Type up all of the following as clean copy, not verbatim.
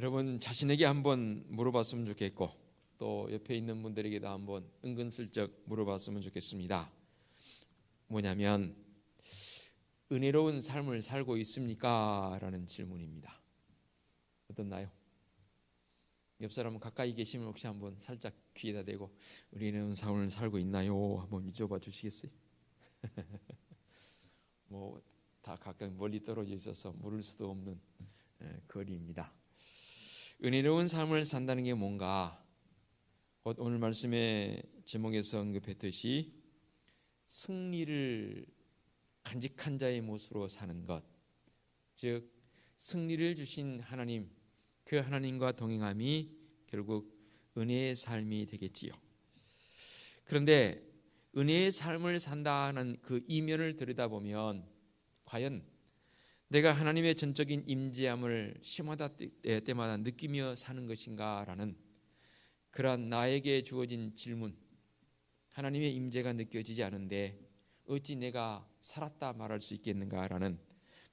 여러분 자신에게 한번 물어봤으면 좋겠고 또 옆에 있는 분들에게도 한번 은근슬쩍 물어봤으면 좋겠습니다. 뭐냐면 은혜로운 삶을 살고 있습니까? 라는 질문입니다. 어떻나요? 옆 사람 가까이 계시면 혹시 한번 살짝 귀에다 대고 은혜로운 삶을 살고 있나요? 한번 여쭤봐 주시겠어요? 뭐 다 각각 멀리 떨어져 있어서 물을 수도 없는 거리입니다. 은혜로운 삶을 산다는 게 뭔가? 오늘 말씀의 제목에서 언급했듯이 승리를 간직한 자의 모습으로 사는 것, 즉 승리를 주신 하나님, 그 하나님과 동행함이 결국 은혜의 삶이 되겠지요. 그런데 은혜의 삶을 산다는 그 이면을 들여다보면 과연 내가 하나님의 전적인 임재함을 시마다 때마다 느끼며 사는 것인가라는 그러한 나에게 주어진 질문, 하나님의 임재가 느껴지지 않은데 어찌 내가 살았다 말할 수 있겠는가라는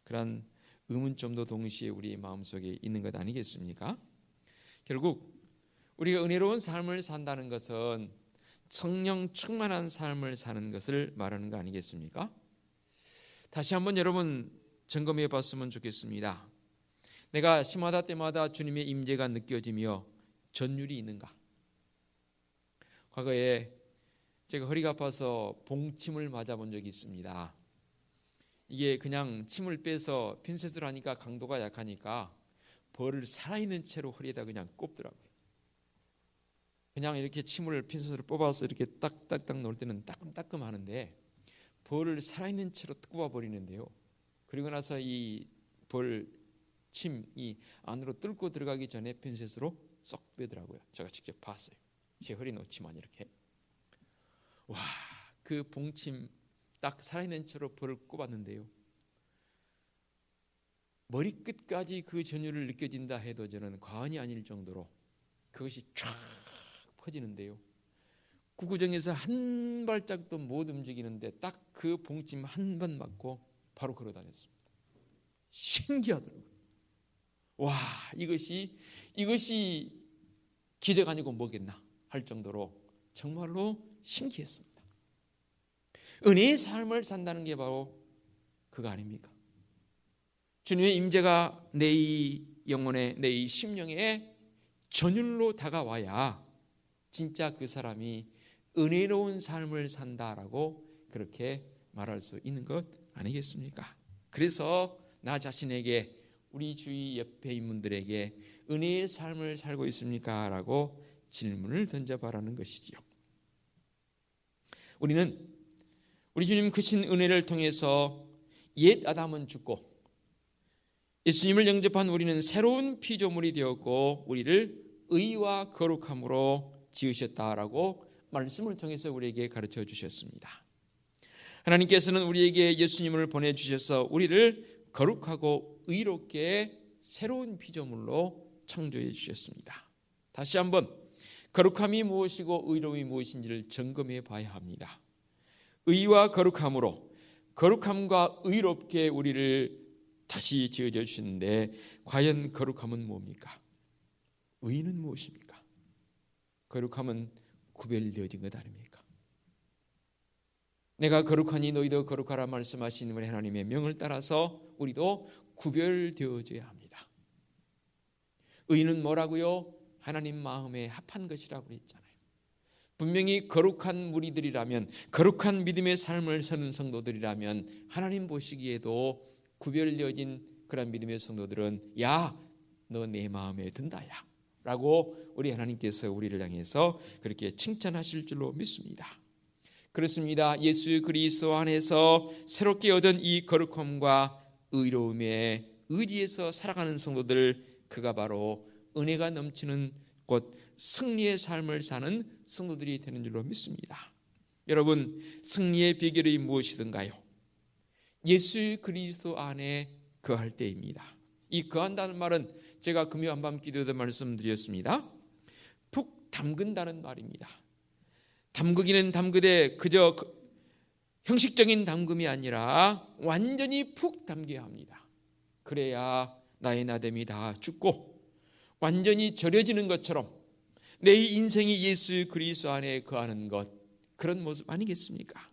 그러한 의문점도 동시에 우리의 마음속에 있는 것 아니겠습니까? 결국 우리가 은혜로운 삶을 산다는 것은 성령 충만한 삶을 사는 것을 말하는 거 아니겠습니까? 다시 한번 여러분 점검해 봤으면 좋겠습니다. 내가 시마다 때마다 주님의 임재가 느껴지며 전율이 있는가? 과거에 제가 허리가 아파서 봉침을 맞아본 적이 있습니다. 이게 그냥 침을 빼서 핀셋으로 하니까 강도가 약하니까 벌을 살아있는 채로 허리에다 그냥 꼽더라고요. 그냥 이렇게 침을 핀셋으로 뽑아서 이렇게 딱딱딱 넣을 때는 따끔따끔 하는데 벌을 살아있는 채로 꼽아버리는데요. 그리고 나서 이 벌침이 안으로 뚫고 들어가기 전에 핀셋으로 쏙 빼더라고요. 제가 직접 봤어요. 제 허리 놓치만 이렇게. 와, 그 봉침 딱 살아있는 채로 벌을 꼽았는데요. 머리끝까지 그 전율을 느껴진다 해도 저는 과언이 아닐 정도로 그것이 쫙 퍼지는데요. 구구정에서 한 발짝도 못 움직이는데 딱 그 봉침 한 번 맞고 바로 걸어 다녔습니다. 신기하더라고요. 와, 이것이 기적 아니고 뭐겠나 할 정도로 정말로 신기했습니다. 은혜의 삶을 산다는 게 바로 그거 아닙니까? 주님의 임재가 내 이 영혼에, 내 이 심령에 전율로 다가와야 진짜 그 사람이 은혜로운 삶을 산다라고 그렇게 말할 수 있는 것 아니겠습니까? 그래서 나 자신에게, 우리 주위 옆에 있는 분들에게 은혜의 삶을 살고 있습니까? 라고 질문을 던져봐라는 것이지요. 우리는 우리 주님 크신 은혜를 통해서 옛 아담은 죽고 예수님을 영접한 우리는 새로운 피조물이 되었고 우리를 의와 거룩함으로 지으셨다라고 말씀을 통해서 우리에게 가르쳐 주셨습니다. 하나님께서는 우리에게 예수님을 보내주셔서 우리를 거룩하고 의롭게 새로운 피조물로 창조해 주셨습니다. 다시 한번 거룩함이 무엇이고 의로움이 무엇인지를 점검해 봐야 합니다. 의와 거룩함으로, 거룩함과 의롭게 우리를 다시 지어져 주시는데 과연 거룩함은 뭡니까? 의는 무엇입니까? 거룩함은 구별되어진 것 아닙니까? 내가 거룩하니 너희도 거룩하라 말씀하시는 우리 하나님의 명을 따라서 우리도 구별되어져야 합니다. 의는 뭐라고요? 하나님 마음에 합한 것이라고 했잖아요. 분명히 거룩한 무리들이라면, 거룩한 믿음의 삶을 사는 성도들이라면 하나님 보시기에도 구별되어진 그런 믿음의 성도들은 야, 너 내 마음에 든다 야 라고 우리 하나님께서 우리를 향해서 그렇게 칭찬하실 줄로 믿습니다. 그렇습니다. 예수 그리스도 안에서 새롭게 얻은 이 거룩함과 의로움에 의지해서 살아가는 성도들, 그가 바로 은혜가 넘치는 곧 승리의 삶을 사는 성도들이 되는 줄로 믿습니다. 여러분, 승리의 비결이 무엇이든가요? 예수 그리스도 안에 거할 때입니다. 이 거한다는 말은 제가 금요 한밤 기도 때 말씀드렸습니다. 푹 담근다는 말입니다. 담그기는 담그되 그저 형식적인 담금이 아니라 완전히 푹 담겨야 합니다. 그래야 나의 나됨이 다 죽고 완전히 절여지는 것처럼 내 인생이 예수 그리스도 안에 거하는 것, 그런 모습 아니겠습니까?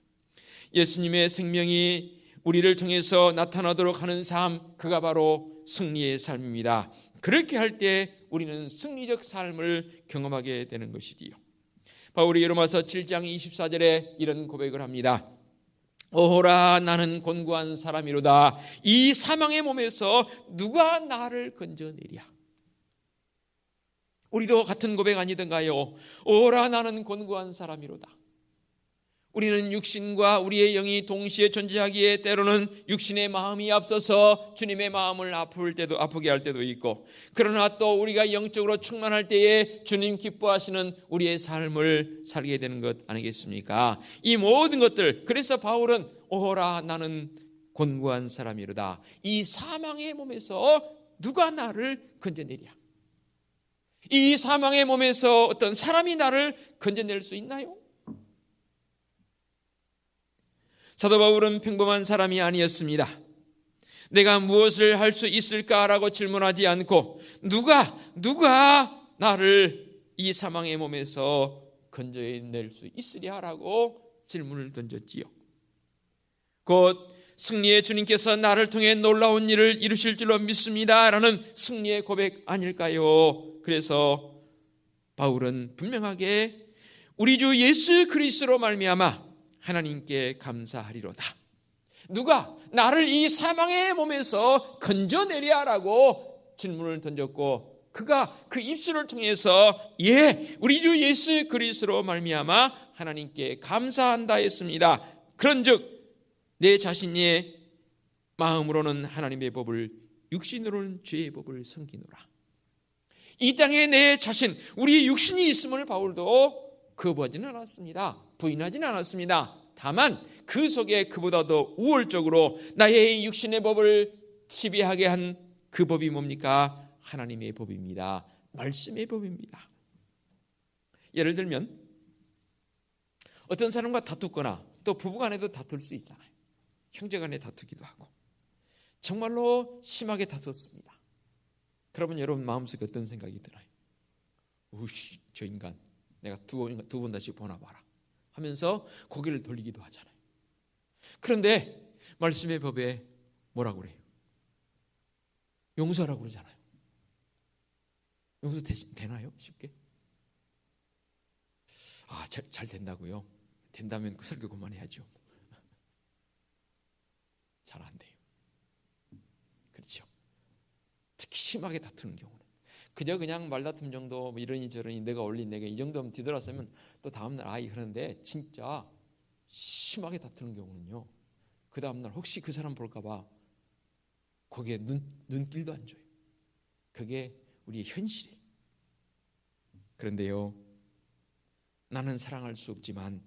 예수님의 생명이 우리를 통해서 나타나도록 하는 삶, 그가 바로 승리의 삶입니다. 그렇게 할 때 우리는 승리적 삶을 경험하게 되는 것이지요. 바울이 로마서 7장 24절에 이런 고백을 합니다. 오호라 나는 곤고한 사람이로다. 이 사망의 몸에서 누가 나를 건져내랴. 우리도 같은 고백 아니던가요? 오호라 나는 곤고한 사람이로다. 우리는 육신과 우리의 영이 동시에 존재하기에 때로는 육신의 마음이 앞서서 주님의 마음을 아프게 할 때도 있고, 그러나 또 우리가 영적으로 충만할 때에 주님 기뻐하시는 우리의 삶을 살게 되는 것 아니겠습니까? 이 모든 것들, 그래서 바울은 오호라 나는 곤고한 사람이로다. 이 사망의 몸에서 누가 나를 건져내랴. 이 사망의 몸에서 어떤 사람이 나를 건져낼 수 있나요? 사도 바울은 평범한 사람이 아니었습니다. 내가 무엇을 할 수 있을까라고 질문하지 않고 누가 나를 이 사망의 몸에서 건져낼 수 있으랴라고 질문을 던졌지요. 곧 승리의 주님께서 나를 통해 놀라운 일을 이루실 줄로 믿습니다라는 승리의 고백 아닐까요? 그래서 바울은 분명하게 우리 주 예수 그리스도로 말미암아 하나님께 감사하리로다. 누가 나를 이 사망의 몸에서 건져내랴라고 질문을 던졌고, 그가 그 입술을 통해서 우리 주 예수 그리스도로 말미암아 하나님께 감사한다 했습니다. 그런즉 내 자신의 마음으로는 하나님의 법을, 육신으로는 죄의 법을 섬기노라. 이 땅에 내 자신, 우리의 육신이 있음을 바울도 거부하지는 않았습니다. 부인하지는 않았습니다. 다만 그 속에 그보다 더 우월적으로 나의 육신의 법을 지배하게 한 그 법이 뭡니까? 하나님의 법입니다. 말씀의 법입니다. 예를 들면 어떤 사람과 다투거나 또 부부간에도 다툴 수 있잖아요. 형제간에 다투기도 하고 정말로 심하게 다퉜습니다. 그러면 여러분 마음속에 어떤 생각이 들어요? 우씨, 저 인간 내가 두 번 다시 보나 봐라 하면서 고개를 돌리기도 하잖아요. 그런데 말씀의 법에 뭐라고 그래요? 용서라고 그러잖아요. 용서 되나요? 쉽게? 잘 된다고요? 된다면 그 설교 그만해야죠. 잘 안 돼요. 그렇죠. 특히 심하게 다투는 경우는 그냥 말다툼 정도, 이러니 저러니 내가 올린 내가 이 정도면 뒤돌아서면 또 다음날 그러는데 진짜 심하게 다투는 경우는요, 그 다음날 혹시 그 사람 볼까봐 거기에 눈길도 안 줘요. 그게 우리의 현실이에요. 그런데요, 나는 사랑할 수 없지만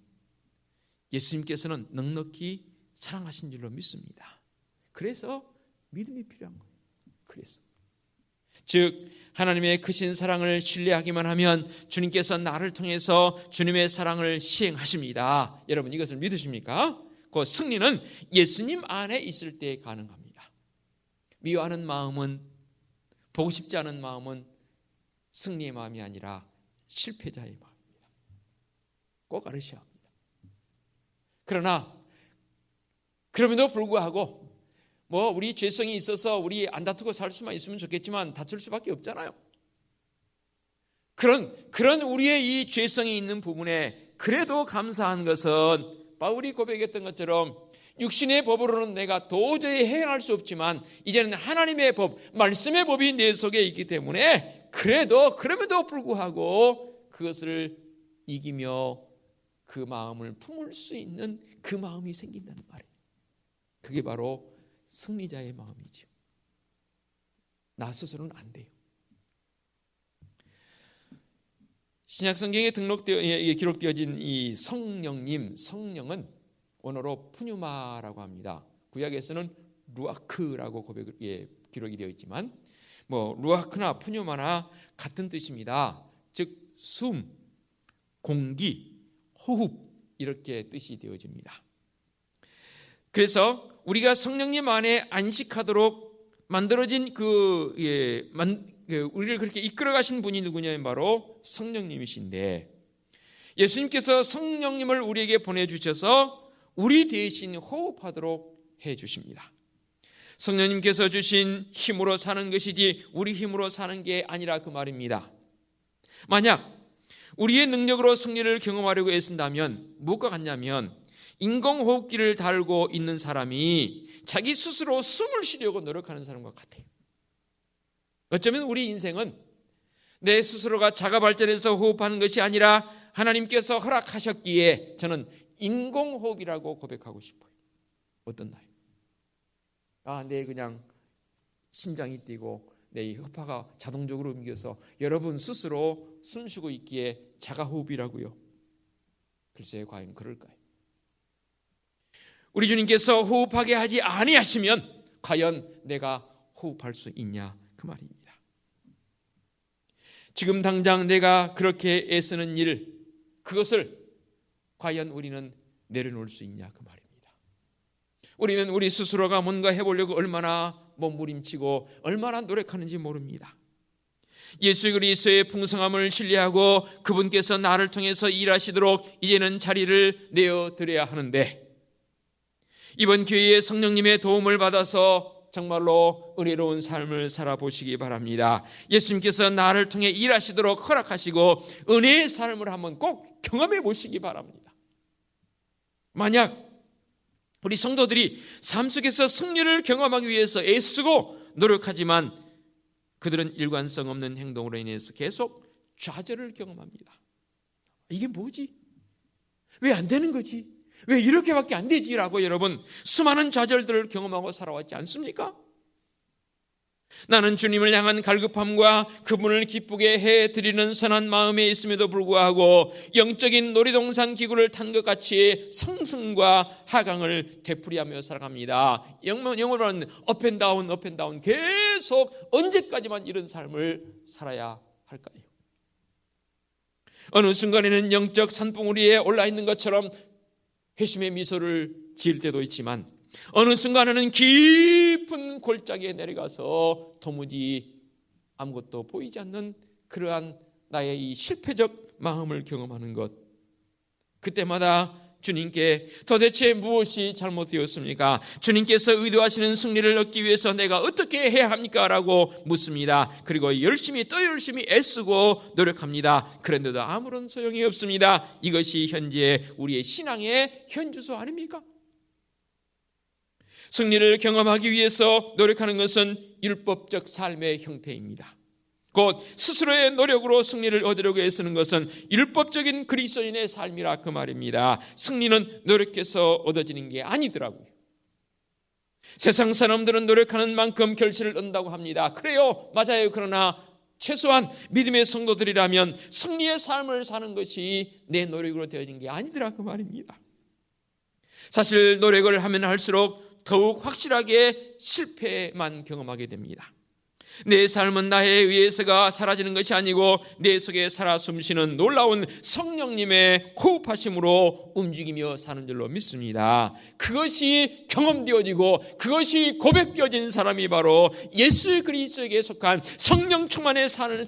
예수님께서는 넉넉히 사랑하신 줄로 믿습니다. 그래서 믿음이 필요한 거예요. 그래서 즉 하나님의 크신 사랑을 신뢰하기만 하면 주님께서 나를 통해서 주님의 사랑을 시행하십니다. 여러분 이것을 믿으십니까? 그 승리는 예수님 안에 있을 때 가능합니다. 미워하는 마음은, 보고 싶지 않은 마음은 승리의 마음이 아니라 실패자의 마음입니다. 꼭 알으셔야 합니다. 그러나 그럼에도 불구하고 우리 죄성이 있어서 우리 안 다투고 살 수만 있으면 좋겠지만 다툴 수밖에 없잖아요. 그런 우리의 이 죄성이 있는 부분에 그래도 감사한 것은 바울이 고백했던 것처럼 육신의 법으로는 내가 도저히 행할 수 없지만 이제는 하나님의 법, 말씀의 법이 내 속에 있기 때문에 그럼에도 불구하고 그것을 이기며 그 마음을 품을 수 있는 그 마음이 생긴다는 말이에요. 그게 바로 승리자의 마음이죠. 나 스스로는 안 돼요. 신약성경에 기록되어진 이 성령은 원어로 푸뉴마라고 합니다. 구약에서는 루아크라고 기록이 되어 있지만 루아크나 푸뉴마나 같은 뜻입니다. 즉 숨, 공기, 호흡 이렇게 뜻이 되어집니다. 그래서 우리가 성령님 안에 안식하도록 만들어진 우리를 그렇게 이끌어 가신 분이 누구냐면 바로 성령님이신데, 예수님께서 성령님을 우리에게 보내주셔서 우리 대신 호흡하도록 해주십니다. 성령님께서 주신 힘으로 사는 것이지 우리 힘으로 사는 게 아니라 그 말입니다. 만약 우리의 능력으로 승리를 경험하려고 애쓴다면 무엇과 같냐면, 인공호흡기를 달고 있는 사람이 자기 스스로 숨을 쉬려고 노력하는 사람과 같아요. 어쩌면 우리 인생은 내 스스로가 자가 발전해서 호흡하는 것이 아니라 하나님께서 허락하셨기에 저는 인공호흡이라고 고백하고 싶어요. 어떻나요? 내 그냥 심장이 뛰고 내 흡하가 자동적으로 움직여서 여러분 스스로 숨쉬고 있기에 자가호흡이라고요? 글쎄, 과연 그럴까요? 우리 주님께서 호흡하게 하지 아니하시면 과연 내가 호흡할 수 있냐, 그 말입니다. 지금 당장 내가 그렇게 애쓰는 일, 그것을 과연 우리는 내려놓을 수 있냐, 그 말입니다. 우리는 우리 스스로가 뭔가 해보려고 얼마나 몸부림치고 얼마나 노력하는지 모릅니다. 예수 그리스도의 풍성함을 신뢰하고 그분께서 나를 통해서 일하시도록 이제는 자리를 내어드려야 하는데, 이번 기회에 성령님의 도움을 받아서 정말로 은혜로운 삶을 살아보시기 바랍니다. 예수님께서 나를 통해 일하시도록 허락하시고 은혜의 삶을 한번 꼭 경험해 보시기 바랍니다. 만약 우리 성도들이 삶 속에서 승리를 경험하기 위해서 애쓰고 노력하지만 그들은 일관성 없는 행동으로 인해서 계속 좌절을 경험합니다. 이게 뭐지? 왜 안 되는 거지? 왜 이렇게밖에 안 되지라고 여러분 수많은 좌절들을 경험하고 살아왔지 않습니까? 나는 주님을 향한 갈급함과 그분을 기쁘게 해드리는 선한 마음에 있음에도 불구하고 영적인 놀이동산 기구를 탄 것 같이 상승과 하강을 되풀이하며 살아갑니다. 영어로 하는 업앤다운 업앤다운, 계속 언제까지만 이런 삶을 살아야 할까요? 어느 순간에는 영적 산봉우리에 올라있는 것처럼 회심의 미소를 지을 때도 있지만 어느 순간에는 깊은 골짜기에 내려가서 도무지 아무것도 보이지 않는 그러한 나의 이 실패적 마음을 경험하는 것, 그때마다 주님께 도대체 무엇이 잘못되었습니까? 주님께서 의도하시는 승리를 얻기 위해서 내가 어떻게 해야 합니까? 라고 묻습니다. 그리고 열심히 애쓰고 노력합니다. 그런데도 아무런 소용이 없습니다. 이것이 현재 우리의 신앙의 현주소 아닙니까? 승리를 경험하기 위해서 노력하는 것은 율법적 삶의 형태입니다. 곧 스스로의 노력으로 승리를 얻으려고 애쓰는 것은 율법적인 그리스도인의 삶이라 그 말입니다. 승리는 노력해서 얻어지는 게 아니더라고요. 세상 사람들은 노력하는 만큼 결실을 얻는다고 합니다. 그래요, 맞아요. 그러나 최소한 믿음의 성도들이라면 승리의 삶을 사는 것이 내 노력으로 되어진 게 아니더라 그 말입니다. 사실 노력을 하면 할수록 더욱 확실하게 실패만 경험하게 됩니다. 내 삶은 나에 의해서가 사라지는 것이 아니고 내 속에 살아 숨쉬는 놀라운 성령님의 호흡하심으로 움직이며 사는 줄로 믿습니다. 그것이 경험되어지고 그것이 고백되어진 사람이 바로 예수 그리스도에게 속한 성령 충만의 삶을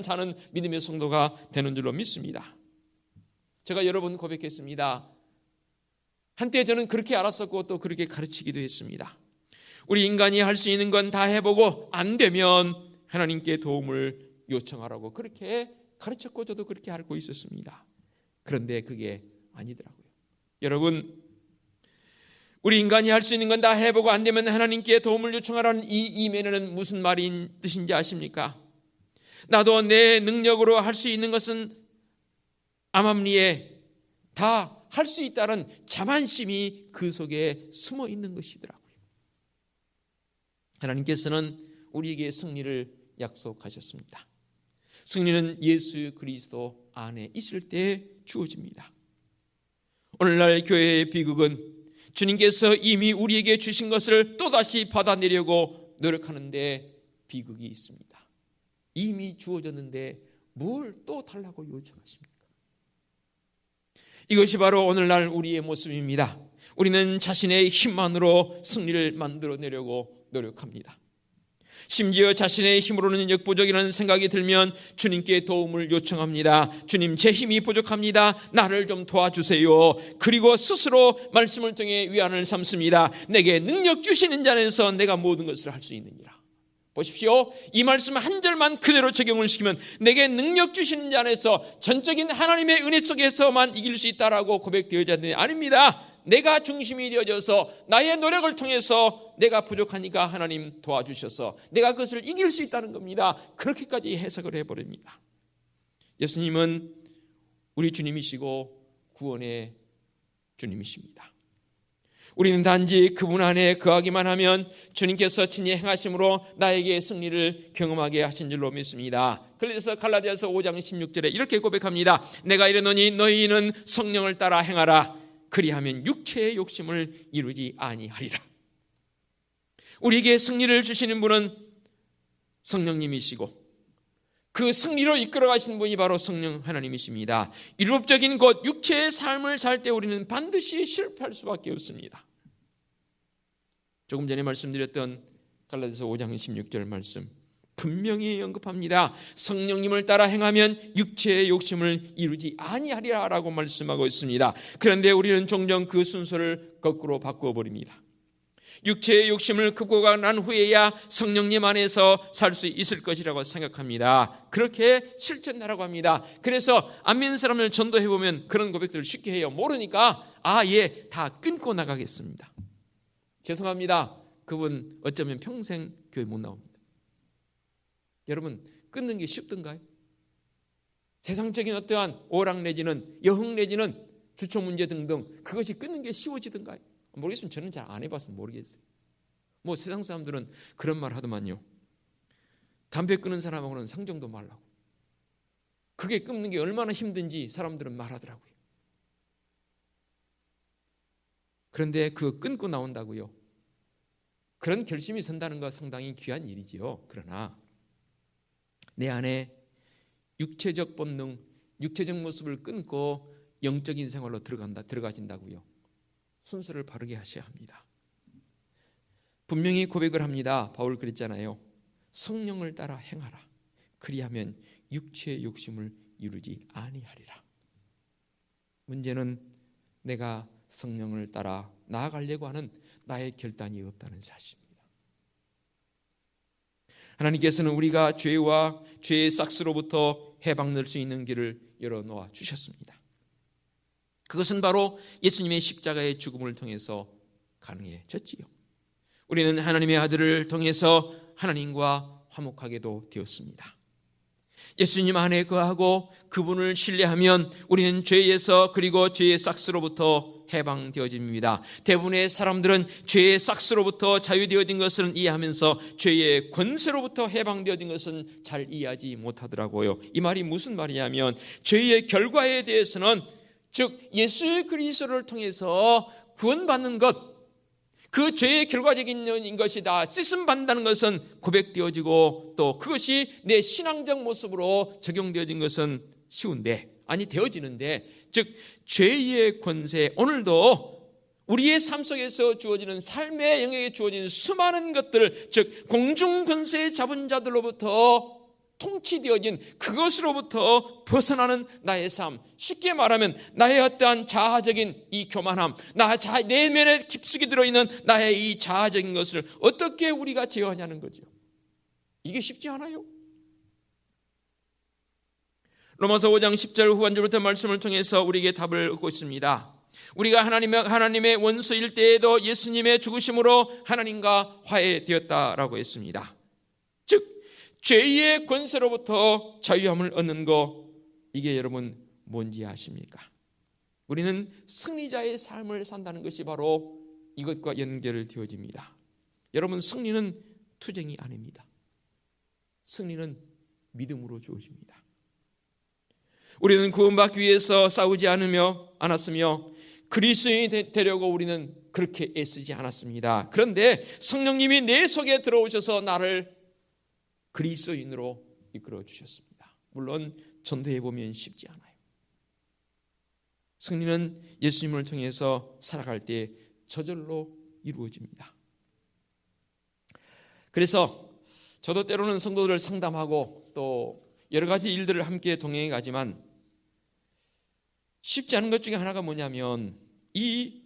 사는 믿음의 성도가 되는 줄로 믿습니다. 제가 여러 번 고백했습니다. 한때 저는 그렇게 알았었고 또 그렇게 가르치기도 했습니다. 우리 인간이 할 수 있는 건 다 해보고 안 되면 하나님께 도움을 요청하라고 그렇게 가르쳤고 저도 그렇게 알고 있었습니다. 그런데 그게 아니더라고요. 여러분, 우리 인간이 할 수 있는 건 다 해보고 안 되면 하나님께 도움을 요청하라는 이 이면에는 무슨 말인 뜻인지 아십니까? 나도 내 능력으로 할 수 있는 것은 암암리에 다 할 수 있다는 자만심이 그 속에 숨어 있는 것이더라고요. 하나님께서는 우리에게 승리를 약속하셨습니다. 승리는 예수 그리스도 안에 있을 때 주어집니다. 오늘날 교회의 비극은 주님께서 이미 우리에게 주신 것을 또다시 받아내려고 노력하는데 비극이 있습니다. 이미 주어졌는데 뭘 또 달라고 요청하십니까? 이것이 바로 오늘날 우리의 모습입니다. 우리는 자신의 힘만으로 승리를 만들어내려고 노력합니다. 심지어 자신의 힘으로는 역부족이라는 생각이 들면 주님께 도움을 요청합니다. 주님, 제 힘이 부족합니다. 나를 좀 도와주세요. 그리고 스스로 말씀을 통해 위안을 삼습니다. 내게 능력 주시는 자 안에서 내가 모든 것을 할 수 있느니라. 보십시오. 이 말씀 한 절만 그대로 적용을 시키면 내게 능력 주시는 자 안에서 전적인 하나님의 은혜 속에서만 이길 수 있다라고 고백되어야 되는데 아닙니다. 내가 중심이 되어져서 나의 노력을 통해서 내가 부족하니까 하나님 도와주셔서 내가 그것을 이길 수 있다는 겁니다. 그렇게까지 해석을 해버립니다. 예수님은 우리 주님이시고 구원의 주님이십니다. 우리는 단지 그분 안에 거하기만 하면 주님께서 친히 행하심으로 나에게 승리를 경험하게 하신 줄로 믿습니다. 그래서 갈라디아서 5장 16절에 이렇게 고백합니다. 내가 이르노니 너희는 성령을 따라 행하라. 그리하면 육체의 욕심을 이루지 아니하리라. 우리에게 승리를 주시는 분은 성령님이시고 그 승리로 이끌어 가시는 분이 바로 성령 하나님이십니다. 율법적인 것 육체의 삶을 살 때 우리는 반드시 실패할 수밖에 없습니다. 조금 전에 말씀드렸던 갈라디아서 5장 16절 말씀 분명히 언급합니다. 성령님을 따라 행하면 육체의 욕심을 이루지 아니하리라라고 말씀하고 있습니다. 그런데 우리는 종종 그 순서를 거꾸로 바꾸어 버립니다. 육체의 욕심을 극복하고 난 후에야 성령님 안에서 살 수 있을 것이라고 생각합니다. 그렇게 실천하라고 합니다. 그래서 안 믿는 사람을 전도해보면 그런 고백들을 쉽게 해요. 모르니까 다 끊고 나가겠습니다. 죄송합니다. 그분 어쩌면 평생 교회 못 나옵니다. 여러분, 끊는 게 쉽던가요? 세상적인 어떠한 오락 내지는 여흥 내지는 주초 문제 등등 그것이 끊는 게 쉬워지던가요? 모르겠으면 저는 잘 안 해봐서 모르겠어요. 세상 사람들은 그런 말 하더만요. 담배 끊는 사람하고는 상종도 말라고. 그게 끊는 게 얼마나 힘든지 사람들은 말하더라고요. 그런데 그거 끊고 나온다고요. 그런 결심이 선다는 거 상당히 귀한 일이지요. 그러나 내 안에 육체적 본능, 육체적 모습을 끊고 영적인 생활로 들어가진다고요. 순서를 바르게 하셔야 합니다. 분명히 고백을 합니다. 바울 그랬잖아요. 성령을 따라 행하라. 그리하면 육체의 욕심을 이루지 아니하리라. 문제는 내가 성령을 따라 나아가려고 하는 나의 결단이 없다는 사실입니다. 하나님께서는 우리가 죄와 죄의 싹스로부터 해방될 수 있는 길을 열어놓아 주셨습니다. 그것은 바로 예수님의 십자가의 죽음을 통해서 가능해졌지요. 우리는 하나님의 아들을 통해서 하나님과 화목하게도 되었습니다. 예수님 안에 거하고 그분을 신뢰하면 우리는 죄에서 그리고 죄의 싹스로부터 해방되어집니다. 대부분의 사람들은 죄의 싹스로부터 자유되어진 것을 이해하면서 죄의 권세로부터 해방되어진 것은 잘 이해하지 못하더라고요. 이 말이 무슨 말이냐면 죄의 결과에 대해서는 즉 예수 그리스도를 통해서 구원받는 것, 그 죄의 결과적인 것이 다 씻음받는다는 것은 고백되어지고 또 그것이 내 신앙적 모습으로 적용되어진 것은 쉬운데 되어지는데 즉 죄의 권세 오늘도 우리의 삶 속에서 주어지는 삶의 영역에 주어지는 수많은 것들 즉 공중 권세 잡은 자들로부터 통치되어진 그것으로부터 벗어나는 나의 삶 쉽게 말하면 나의 어떠한 자아적인 이 교만함 내면에 깊숙이 들어있는 나의 이 자아적인 것을 어떻게 우리가 제어하냐는 거죠. 이게 쉽지 않아요. 로마서 5장 10절 후반절부터 말씀을 통해서 우리에게 답을 얻고 있습니다. 우리가 하나님의 원수일 때에도 예수님의 죽으심으로 하나님과 화해되었다라고 했습니다. 즉 죄의 권세로부터 자유함을 얻는 거 이게 여러분 뭔지 아십니까? 우리는 승리자의 삶을 산다는 것이 바로 이것과 연결되어집니다. 여러분 승리는 투쟁이 아닙니다. 승리는 믿음으로 주어집니다. 우리는 구원받기 위해서 싸우지 않았으며 그리스도인이 되려고 우리는 그렇게 애쓰지 않았습니다. 그런데 성령님이 내 속에 들어오셔서 나를 그리스도인으로 이끌어 주셨습니다. 물론 전도해 보면 쉽지 않아요. 승리는 예수님을 통해서 살아갈 때 저절로 이루어집니다. 그래서 저도 때로는 성도들 상담하고 또 여러 가지 일들을 함께 동행해 가지만 쉽지 않은 것 중에 하나가 뭐냐면 이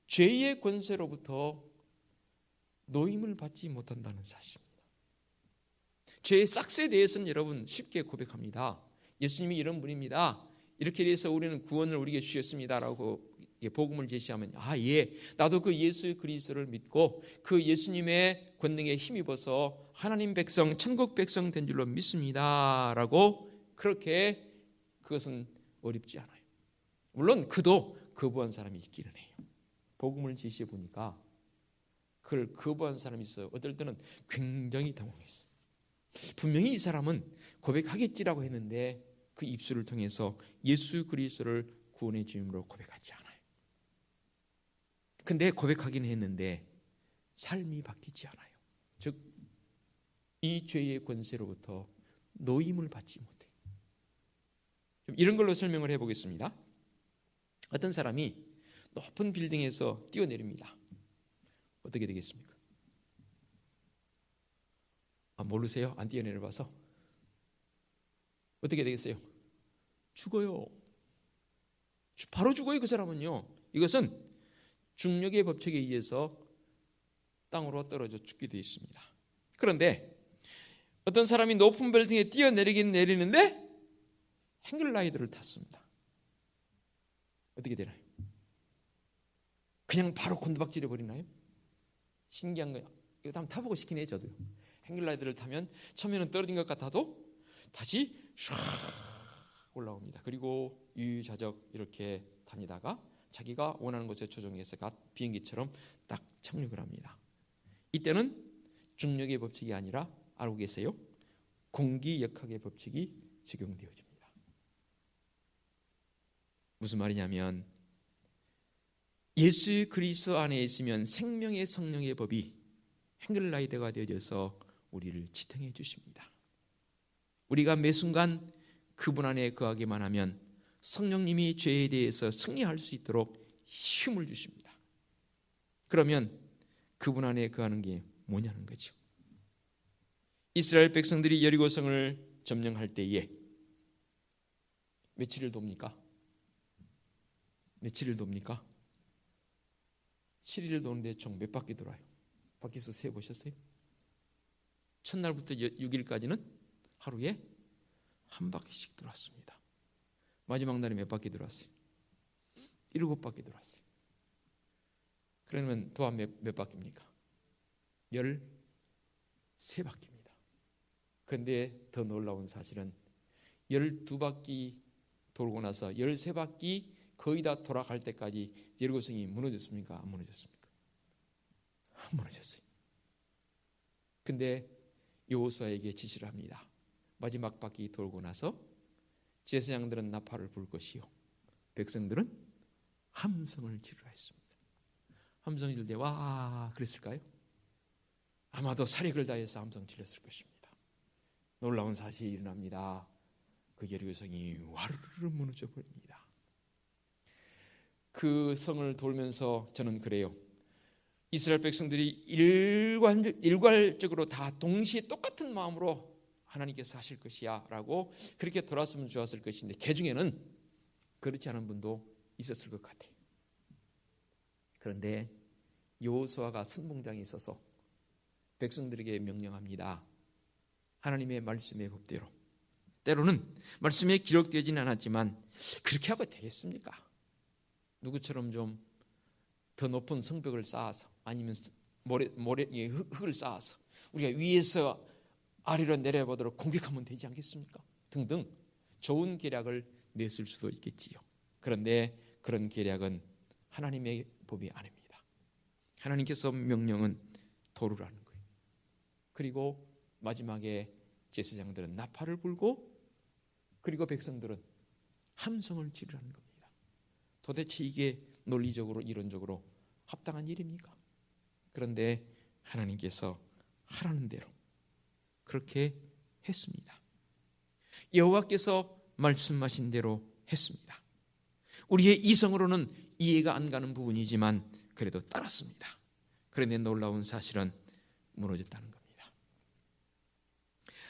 죄의 권세로부터 노임을 받지 못한다는 사실입니다. 죄의 싹스에 대해서는 여러분 쉽게 고백합니다. 예수님이 이런 분입니다. 이렇게 해서 우리는 구원을 우리에게 주셨습니다라고 복음을 제시하면 나도 그 예수 그리스도를 믿고 그 예수님의 권능에 힘입어서 하나님 백성, 천국 백성 된 줄로 믿습니다라고 그렇게 그것은 어렵지 않아요. 물론 그도 거부한 사람이 있기는 해요. 복음을 제시해 보니까 그걸 거부한 사람이 있어요. 어떨 때는 굉장히 당황했어요. 분명히 이 사람은 고백하겠지라고 했는데 그 입술을 통해서 예수 그리스도를 구원의 주님으로 고백하지 않아요. 근데 고백하긴 했는데 삶이 바뀌지 않아요. 즉, 이 죄의 권세로부터 노임을 받지 못해요. 이런 걸로 설명을 해보겠습니다. 어떤 사람이 높은 빌딩에서 뛰어내립니다. 어떻게 되겠습니까? 모르세요? 안 뛰어내려봐서? 어떻게 되겠어요? 죽어요. 바로 죽어요. 그 사람은요. 이것은 중력의 법칙에 의해서 땅으로 떨어져 죽게 되어 있습니다. 그런데 어떤 사람이 높은 빌딩에 뛰어내리긴 내리는데 행글라이더를 탔습니다. 어떻게 되나요? 그냥 바로 곤두박질해 버리나요? 신기한 거예요. 이거 한번 타보고 싶긴 해요. 저도요. 행글라이더를 타면 처음에는 떨어진 것 같아도 다시 샥 올라옵니다. 그리고 유유자적 이렇게 다니다가 자기가 원하는 곳에 조종해서 비행기처럼 딱 착륙을 합니다. 이때는 중력의 법칙이 아니라 알고 계세요? 공기역학의 법칙이 적용되어집니다. 무슨 말이냐면 예수 그리스도 안에 있으면 생명의 성령의 법이 행글라이더가 되어져서 우리를 지탱해 주십니다. 우리가 매 순간 그분 안에 거하기만 하면 성령님이 죄에 대해서 승리할 수 있도록 힘을 주십니다. 그러면 그분 안에 거하는 게 뭐냐는 거죠. 이스라엘 백성들이 여리고성을 점령할 때에 며칠을 돕니까? 며칠을 돕니까? 7일을 도는데 총 몇 바퀴 돌아요? 바퀴수 세보셨어요? 첫날부터 6일까지는 하루에 한 바퀴씩 돌았습니다. 마지막 날에 몇 바퀴 돌았어요? 7바퀴 돌았어요. 그러면 또한 몇 바퀴입니까? 13바퀴입니다. 그런데 더 놀라운 사실은 12바퀴 돌고 나서 13바퀴 거의 다 돌아갈 때까지 여리고성이 무너졌습니까? 안 무너졌습니까? 안 무너졌어요. 근데 여호수아에게 지시를 합니다. 마지막 바퀴 돌고 나서 제사장들은 나팔을 불 것이요 백성들은 함성을 지르라 했습니다. 함성을 지를 때 와 그랬을까요? 아마도 사력을 다해서 함성 질렀을 것입니다. 놀라운 사실이 일어납니다. 그 여리고성이 와르르 무너져 버립니다. 그 성을 돌면서 저는 그래요. 이스라엘 백성들이 일괄적으로 다 동시에 똑같은 마음으로 하나님께서 하실 것이야 라고 그렇게 돌았으면 좋았을 것인데 그 중에는 그렇지 않은 분도 있었을 것 같아요. 그런데 여호수아가 선봉장에 있어서 백성들에게 명령합니다. 하나님의 말씀의 법대로. 때로는 말씀에 기록되지는 않았지만 그렇게 하고 되겠습니까? 누구처럼 좀 더 높은 성벽을 쌓아서 아니면 모래 흙을 쌓아서 우리가 위에서 아래로 내려보도록 공격하면 되지 않겠습니까? 등등 좋은 계략을 냈을 수도 있겠지요. 그런데 그런 계략은 하나님의 법이 아닙니다. 하나님께서 명령은 도르라는 거예요. 그리고 마지막에 제사장들은 나팔을 불고 그리고 백성들은 함성을 지르라는 겁니다. 도대체 이게 논리적으로 이론적으로 합당한 일입니까? 그런데 하나님께서 하라는 대로 그렇게 했습니다. 여호와께서 말씀하신 대로 했습니다. 우리의 이성으로는 이해가 안 가는 부분이지만 그래도 따랐습니다. 그런데 놀라운 사실은 무너졌다는 겁니다.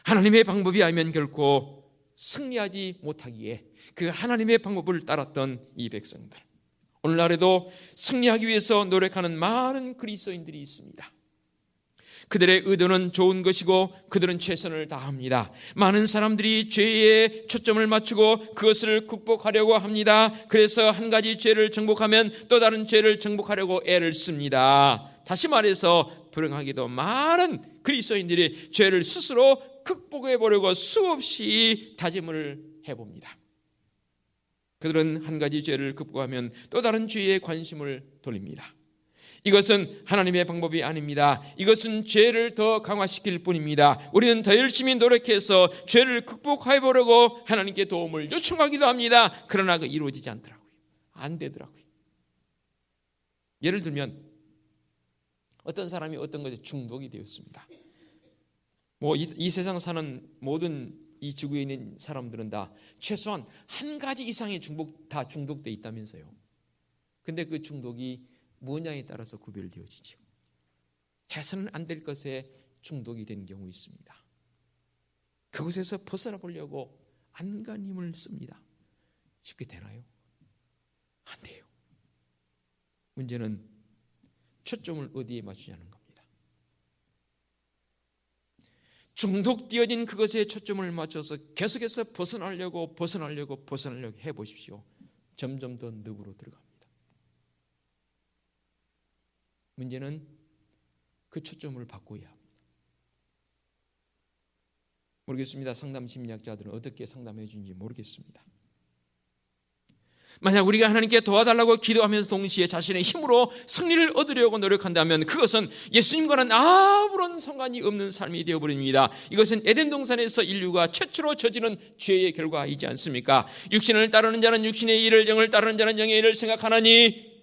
하나님의 방법이 아니면 결코 승리하지 못하기에 그 하나님의 방법을 따랐던 이 백성들, 오늘날에도 승리하기 위해서 노력하는 많은 그리스도인들이 있습니다. 그들의 의도는 좋은 것이고 그들은 최선을 다합니다. 많은 사람들이 죄에 초점을 맞추고 그것을 극복하려고 합니다. 그래서 한 가지 죄를 정복하면 또 다른 죄를 정복하려고 애를 씁니다. 다시 말해서 불행하게도 많은 그리스도인들이 죄를 스스로 극복해 보려고 수없이 다짐을 해봅니다. 그들은 한 가지 죄를 극복하면 또 다른 죄에 관심을 돌립니다. 이것은 하나님의 방법이 아닙니다. 이것은 죄를 더 강화시킬 뿐입니다. 우리는 더 열심히 노력해서 죄를 극복해 보려고 하나님께 도움을 요청하기도 합니다. 그러나 그 이루어지지 않더라고요. 안 되더라고요. 예를 들면 어떤 사람이 어떤 것에 중독이 되었습니다. 이 세상 사는 모든 이 지구에 있는 사람들은 다 최소한 한 가지 이상의 다 중독돼 있다면서요. 근데 그 중독이 뭐냐에 따라서 구별되어지죠. 해서는 안 될 것에 중독이 된 경우 있습니다. 그곳에서 벗어나 보려고 안간힘을 씁니다. 쉽게 되나요? 안 돼요. 문제는 초점을 어디에 맞추냐는 겁니다. 중독되어진 그것에 초점을 맞춰서 계속해서 벗어나려고 해보십시오. 점점 더 늪으로 들어갑니다. 문제는 그 초점을 바꿔야 합니다. 모르겠습니다. 상담 심리학자들은 어떻게 상담해 주는지 모르겠습니다. 만약 우리가 하나님께 도와달라고 기도하면서 동시에 자신의 힘으로 승리를 얻으려고 노력한다면 그것은 예수님과는 아무런 상관이 없는 삶이 되어버립니다. 이것은 에덴 동산에서 인류가 최초로 저지른 죄의 결과이지 않습니까? 육신을 따르는 자는 육신의 일을, 영을 따르는 자는 영의 일을 생각하나니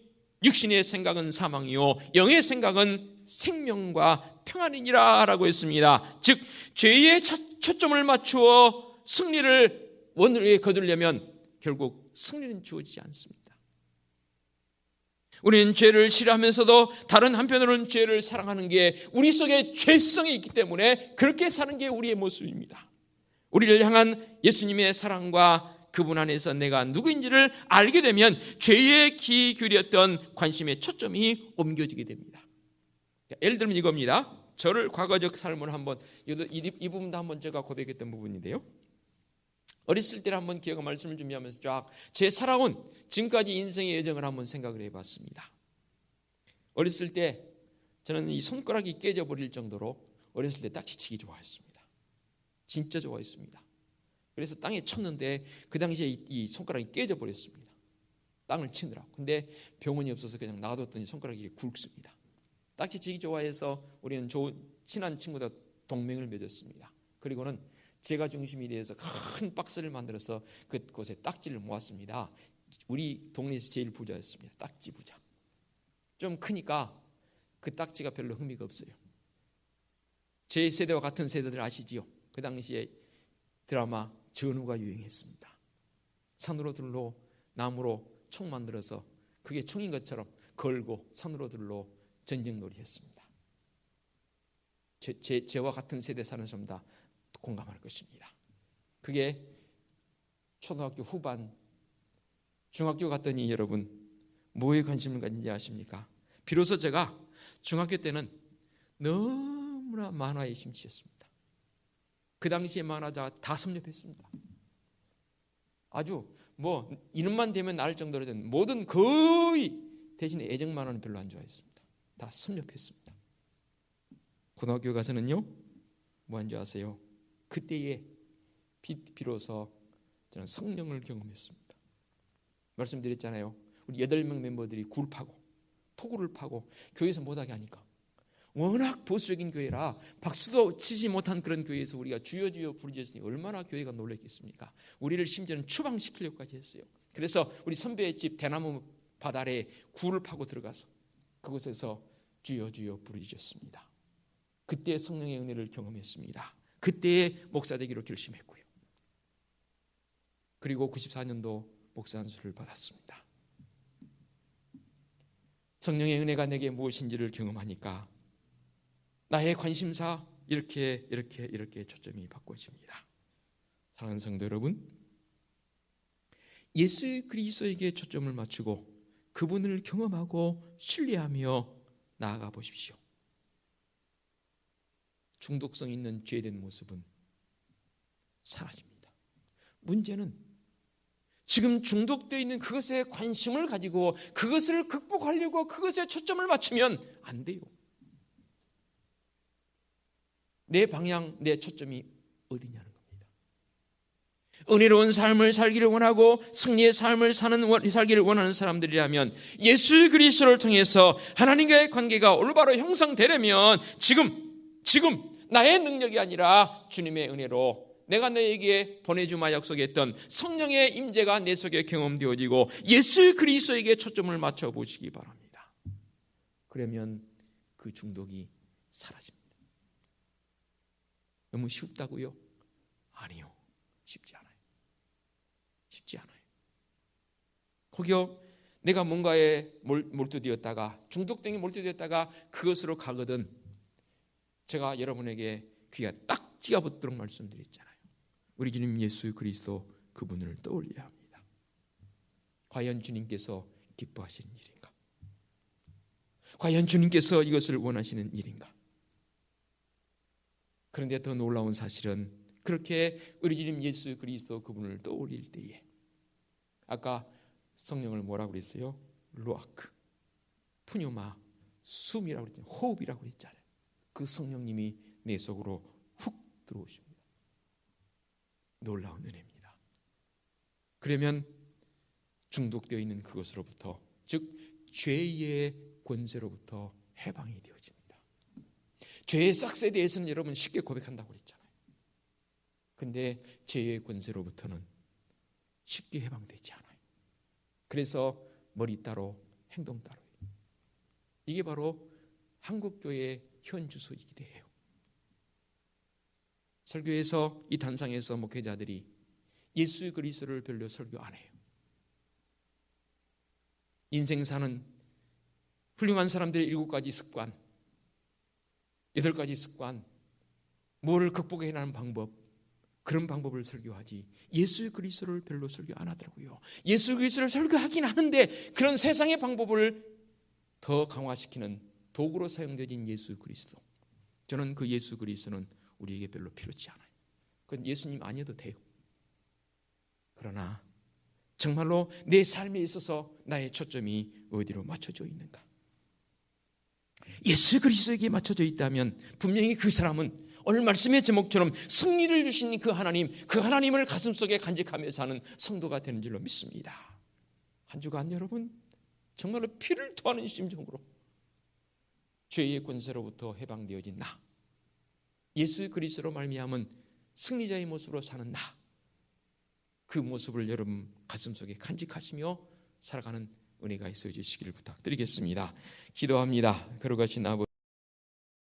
육신의 생각은 사망이요 영의 생각은 생명과 평안이니라 라고 했습니다. 즉 죄에 초점을 맞추어 승리를 원으로 거두려면 결국 승리는 주어지지 않습니다. 우리는 죄를 싫어하면서도 다른 한편으로는 죄를 사랑하는 게 우리 속에 죄성이 있기 때문에 그렇게 사는 게 우리의 모습입니다. 우리를 향한 예수님의 사랑과 그분 안에서 내가 누구인지를 알게 되면 죄에 귀 기울였던 관심의 초점이 옮겨지게 됩니다. 예를 들면 이겁니다. 저를 과거적 삶을 한번 이 부분도 한번 제가 고백했던 부분인데요. 어렸을 때를 한번 기억과 말씀을 준비하면서 쫙 제 살아온 지금까지 인생의 여정을 한번 생각을 해봤습니다. 어렸을 때 저는 이 손가락이 깨져버릴 정도로 어렸을 때 딱지치기 좋아했습니다. 진짜 좋아했습니다. 그래서 땅에 쳤는데 그 당시에 이 손가락이 깨져버렸습니다. 땅을 치느라고. 근데 병원이 없어서 그냥 놔뒀더니 손가락이 굵습니다. 딱지치기 좋아해서 우리는 친한 친구들 동맹을 맺었습니다. 그리고는 제가 중심이 되어서 큰 박스를 만들어서 그곳에 딱지를 모았습니다. 우리 동네에서 제일 부자였습니다. 딱지 부자. 좀 크니까 그 딱지가 별로 의미가 없어요. 제 세대와 같은 세대들 아시지요? 그 당시에 드라마 전우가 유행했습니다. 산으로 들로 나무로 총 만들어서 그게 총인 것처럼 걸고 산으로 들로 전쟁놀이 했습니다. 제와 같은 세대 사는 사람 다 공감할 것입니다. 그게 초등학교 후반, 중학교 갔더니 여러분 뭐에 관심을 갖는지 아십니까? 비로소 제가 중학교 때는 너무나 만화에 심취했습니다. 그 당시에 만화자 다 섭렵했습니다. 아주 이름만 대면 알 정도로 된 모든 거의 대신에 애정 만화는 별로 안 좋아했습니다. 다 섭렵했습니다. 고등학교 가서는요 뭐 한 줄 아세요? 그때에 비로소 저는 성령을 경험했습니다. 말씀드렸잖아요. 우리 8명 멤버들이 굴 파고 토구를 파고 교회에서 못하게 하니까 워낙 보수적인 교회라 박수도 치지 못한 그런 교회에서 우리가 주여 주여 부르짖으니 얼마나 교회가 놀랐겠습니까? 우리를 심지어는 추방시키려고까지 했어요. 그래서 우리 선배의 집 대나무 바다 아래에 굴을 파고 들어가서 그곳에서 주여 주여 부르짖었습니다. 그때 성령의 은혜를 경험했습니다. 그때의 목사 되기로 결심했고요. 그리고 94년도 목사 안수를 받았습니다. 성령의 은혜가 내게 무엇인지를 경험하니까 나의 관심사, 이렇게 초점이 바꿔집니다. 사랑하는 성도 여러분, 예수 그리스도에게 초점을 맞추고 그분을 경험하고 신뢰하며 나아가 보십시오. 중독성 있는 죄된 모습은 사라집니다. 문제는 지금 중독되어 있는 그것에 관심을 가지고 그것을 극복하려고 그것에 초점을 맞추면 안 돼요. 내 방향, 내 초점이 어디냐는 겁니다. 은혜로운 삶을 살기를 원하고 승리의 삶을 살기를 원하는 사람들이라면 예수 그리스도를 통해서 하나님과의 관계가 올바로 형성되려면 지금 나의 능력이 아니라 주님의 은혜로 내가 너에게 보내주마 약속했던 성령의 임재가 내 속에 경험되어지고 예수 그리스도에게 초점을 맞춰보시기 바랍니다. 그러면 그 중독이 사라집니다. 너무 쉽다고요? 아니요. 쉽지 않아요. 혹여 내가 뭔가에 몰두되었다가 중독성에 몰두되었다가 그것으로 가거든 제가 여러분에게 귀가 딱 찌어붙도록 말씀드렸잖아요. 우리 주님 예수 그리스도 그분을 떠올려야 합니다. 과연 주님께서 기뻐하시는 일인가? 과연 주님께서 이것을 원하시는 일인가? 그런데 더 놀라운 사실은 그렇게 우리 주님 예수 그리스도 그분을 떠올릴 때에 아까 성령을 뭐라고 그랬어요? 루아크, 푸뉴마, 숨이라고 그랬잖아요. 호흡이라고 그랬잖아요. 그 성령님이 내 속으로 훅 들어오십니다. 놀라운 은혜입니다. 그러면 중독되어 있는 그것으로부터 즉 죄의 권세로부터 해방이 되어집니다. 죄의 싹스에 대해서는 여러분 쉽게 고백한다고 그랬잖아요. 근데 죄의 권세로부터는 쉽게 해방되지 않아요. 그래서 머리 따로 행동 따로예요. 이게 바로 한국교회의 현 주소이기도 해요. 설교에서 이 단상에서 목회자들이 예수 그리스도를 별로 설교 안 해요. 인생 사는 훌륭한 사람들의 7가지 습관, 8가지 습관, 뭐를 극복해내는 방법, 그런 방법을 설교하지 예수 그리스도를 별로 설교 안 하더라고요. 예수 그리스도를 설교하긴 하는데 그런 세상의 방법을 더 강화시키는 도구로 사용되진 예수 그리스도. 저는 그 예수 그리스도는 우리에게 별로 필요치 않아요. 그건 예수님 아니어도 돼요. 그러나 정말로 내 삶에 있어서 나의 초점이 어디로 맞춰져 있는가? 예수 그리스도에게 맞춰져 있다면 분명히 그 사람은 오늘 말씀의 제목처럼 승리를 주신 그 하나님을 가슴속에 간직하며 사는 성도가 되는 줄로 믿습니다. 한 주간 여러분 정말로 피를 토하는 심정으로 죄의 권세로부터 해방되어진 나, 예수 그리스도로 말미암은 승리자의 모습으로 사는 나, 그 모습을 여러분 가슴속에 간직하시며 살아가는 은혜가 있어 주시기를 부탁드리겠습니다. 기도합니다. 거룩하신 아버지,